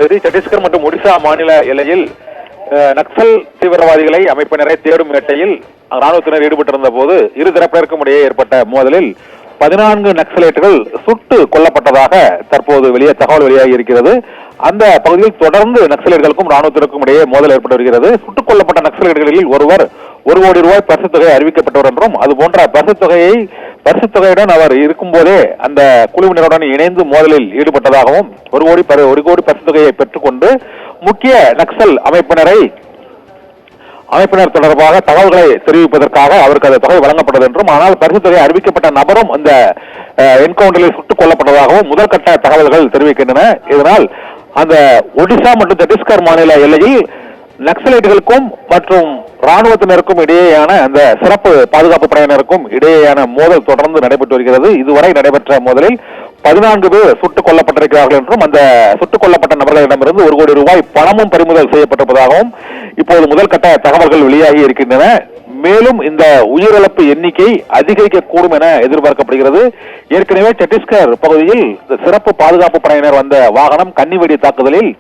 செய்தி. சத்தீஸ்கர் மற்றும் ஒடிசா மாநில எல்லையில் நக்சல் தீவிரவாதிகளை அமைப்பினரை தேடும் வேட்டையில் ராணுவத்தினர் ஈடுபட்டிருந்த போது இரு தரப்பினருக்கும் இடையே ஏற்பட்ட மோதலில் 14 நக்சலைட்டுகள் சுட்டு கொல்லப்பட்டதாக தற்போது தகவல் வெளியாகி இருக்கிறது. அந்த பகுதியில் தொடர்ந்து நக்சலைட்டுகளுக்கும் ராணுவத்திற்கும் இடையே மோதல் ஏற்பட்டு வருகிறது. சுட்டுக் கொல்லப்பட்ட நக்சலைட்டுகளில் ஒருவர் 1 கோடி ரூபாய் பரிசுத் தொகை அறிவிக்கப்பட்டவர் என்றும் அது போன்ற பரிசுத் தொகையுடன் அவர் இருக்கும் போதே அந்த குழுவினருடன் இணைந்து மோதலில் ஈடுபட்டதாகவும் 1 கோடி பரிசுத் தொகையை பெற்றுக்கொண்டு முக்கிய நக்சல் அமைப்பினர் தொடர்பாக தகவல்களை தெரிவிப்பதற்காக அவருக்கு அந்த தொகை வழங்கப்பட்டது என்றும், ஆனால் பரிசுத் தொகை அறிவிக்கப்பட்ட நபரும் அந்த என்கவுண்டரில் சுட்டுக் கொல்லப்பட்டதாகவும் முதற்கட்ட தகவல்கள் தெரிவிக்கின்றன. இதனால் அந்த ஒடிசா மற்றும் சத்தீஸ்கர் மாநில எல்லையில் நக்சலைட்டுகளுக்கும் மற்றும் ராணுவத்தினருக்கும் இடையேயான அந்த சிறப்பு பாதுகாப்பு படையினருக்கும் இடையேயான மோதல் தொடர்ந்து நடைபெற்று வருகிறது. இதுவரை நடைபெற்ற மோதலில் 14 பேர் சுட்டுக் கொல்லப்பட்டிருக்கிறார்கள் என்றும், அந்த சுட்டுக் கொல்லப்பட்ட நபர்களிடமிருந்து 1 கோடி ரூபாய் பணமும் பறிமுதல் செய்யப்பட்டிருப்பதாகவும் இப்போது முதல் கட்ட தகவல்கள் வெளியாகி இருக்கின்றன. மேலும் இந்த உயிரிழப்பு எண்ணிக்கை அதிகரிக்கக்கூடும் என எதிர்பார்க்கப்படுகிறது. ஏற்கனவே சத்தீஸ்கர் பகுதியில் சிறப்பு பாதுகாப்பு படையினர் வந்த வாகனம் கன்னிவெடி தாக்குதலில்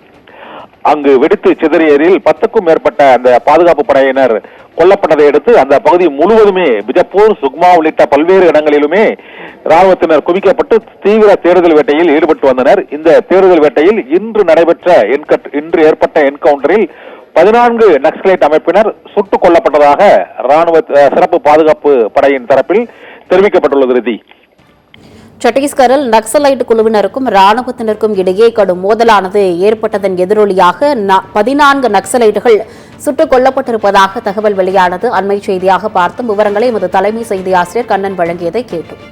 அங்கு வெடித்து சிதறியதில் 10க்கும் மேற்பட்ட அந்த பாதுகாப்பு படையினர் கொல்லப்பட்டதை அடுத்து அந்த பகுதி முழுவதுமே பிஜப்பூர், சுக்மா உள்ளிட்ட பல்வேறு இடங்களிலுமே ராணுவத்தினர் குவிக்கப்பட்டு தீவிர தேடுதல் வேட்டையில் ஈடுபட்டு வந்தனர். இந்த தேடுதல் வேட்டையில் இன்று ஏற்பட்ட என்கவுண்டரில் 14 நக்சலைட் அமைப்பினர் சுட்டுக் கொல்லப்பட்டதாக ராணுவ சிறப்பு பாதுகாப்பு படையின் தரப்பில் தெரிவிக்கப்பட்டுள்ளது. ரிதி, சத்தீஸ்கரில் நக்சலைட் குழுவினருக்கும் ராணுவத்தினருக்கும் இடையே கடும் மோதலானது ஏற்பட்டதன் எதிரொலியாக 14 நக்சலைட்டுகள் சுட்டுக் கொல்லப்பட்டிருப்பதாக தகவல் வெளியானது. அண்மை செய்தியாக பார்த்தும் விவரங்களை எமது தலைமை செய்தி ஆசிரியர் கண்ணன் வழங்கியதை கேட்டோம்.